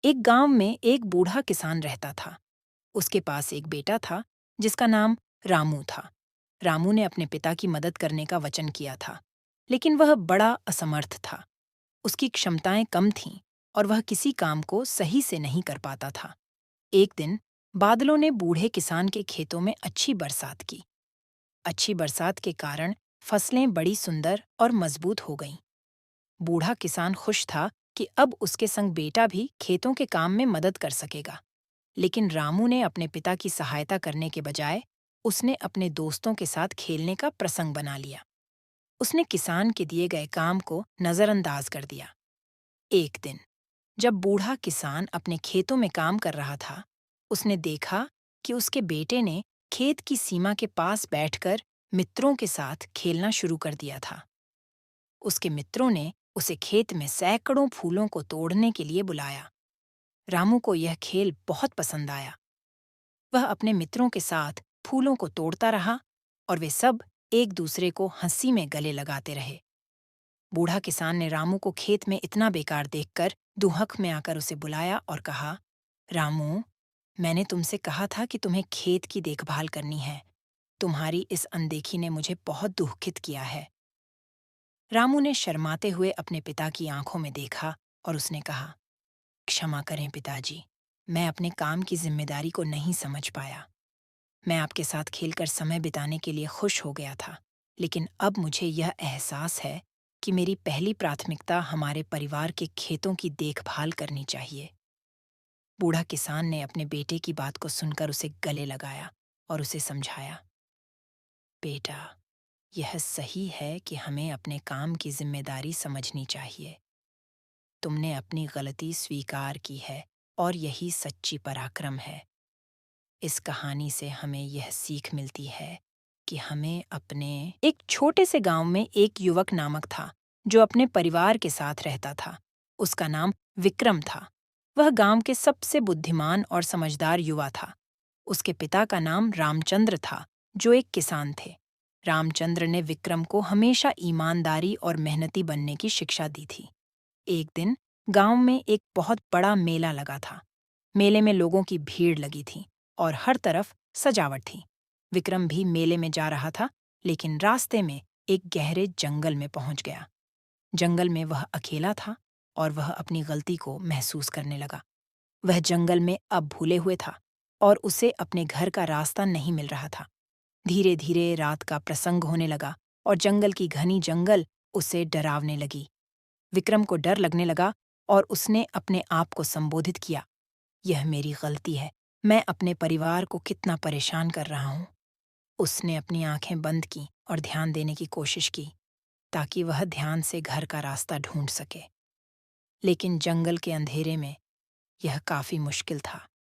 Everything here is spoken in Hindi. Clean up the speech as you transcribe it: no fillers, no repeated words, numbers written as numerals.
एक गांव में एक बूढ़ा किसान रहता था। उसके पास एक बेटा था जिसका नाम रामू था। रामू ने अपने पिता की मदद करने का वचन किया था, लेकिन वह बड़ा असमर्थ था। उसकी क्षमताएं कम थीं और वह किसी काम को सही से नहीं कर पाता था। एक दिन बादलों ने बूढ़े किसान के खेतों में अच्छी बरसात की। अच्छी बरसात के कारण फसलें बड़ी सुंदर और मजबूत हो गईं। बूढ़ा किसान खुश था कि अब उसके संग बेटा भी खेतों के काम में मदद कर सकेगा। लेकिन रामू ने अपने पिता की सहायता करने के बजाय उसने अपने दोस्तों के साथ खेलने का प्रसंग बना लिया। उसने किसान के दिए गए काम को नजरअंदाज कर दिया। एक दिन जब बूढ़ा किसान अपने खेतों में काम कर रहा था, उसने देखा कि उसके बेटे ने खेत की सीमा के पास बैठकर मित्रों के साथ खेलना शुरू कर दिया था। उसके मित्रों ने उसे खेत में सैकड़ों फूलों को तोड़ने के लिए बुलाया। रामू को यह खेल बहुत पसंद आया। वह अपने मित्रों के साथ फूलों को तोड़ता रहा और वे सब एक दूसरे को हंसी में गले लगाते रहे। बूढ़ा किसान ने रामू को खेत में इतना बेकार देखकर दुहक में आकर उसे बुलाया और कहा, रामू, मैंने तुमसे कहा था कि तुम्हें खेत की देखभाल करनी है। तुम्हारी इस अनदेखी ने मुझे बहुत दुखित किया है। रामू ने शर्माते हुए अपने पिता की आंखों में देखा और उसने कहा, क्षमा करें पिताजी, मैं अपने काम की जिम्मेदारी को नहीं समझ पाया। मैं आपके साथ खेलकर समय बिताने के लिए खुश हो गया था, लेकिन अब मुझे यह एहसास है कि मेरी पहली प्राथमिकता हमारे परिवार के खेतों की देखभाल करनी चाहिए। बूढ़ा किसान ने अपने बेटे की बात को सुनकर उसे गले लगाया और उसे समझाया, बेटा, यह सही है कि हमें अपने काम की जिम्मेदारी समझनी चाहिए। तुमने अपनी गलती स्वीकार की है और यही सच्ची पराक्रम है। इस कहानी से हमें यह सीख मिलती है कि हमें अपने एक छोटे से गांव में एक युवक नामक था जो अपने परिवार के साथ रहता था। उसका नाम विक्रम था। वह गांव के सबसे बुद्धिमान और समझदार युवा था। उसके पिता का नाम रामचंद्र था, जो एक किसान थे। रामचंद्र ने विक्रम को हमेशा ईमानदारी और मेहनती बनने की शिक्षा दी थी। एक दिन गांव में एक बहुत बड़ा मेला लगा था। मेले में लोगों की भीड़ लगी थी और हर तरफ सजावट थी। विक्रम भी मेले में जा रहा था, लेकिन रास्ते में एक गहरे जंगल में पहुंच गया। जंगल में वह अकेला था और वह अपनी गलती को महसूस करने लगा। वह जंगल में अब भूले हुए था और उसे अपने घर का रास्ता नहीं मिल रहा था। धीरे धीरे रात का प्रसंग होने लगा और जंगल की घनी जंगल उसे डरावने लगी। विक्रम को डर लगने लगा और उसने अपने आप को संबोधित किया, यह मेरी गलती है। मैं अपने परिवार को कितना परेशान कर रहा हूँ। उसने अपनी आंखें बंद की और ध्यान देने की कोशिश की ताकि वह ध्यान से घर का रास्ता ढूंढ सके। लेकिन जंगल के अंधेरे में यह काफी मुश्किल था।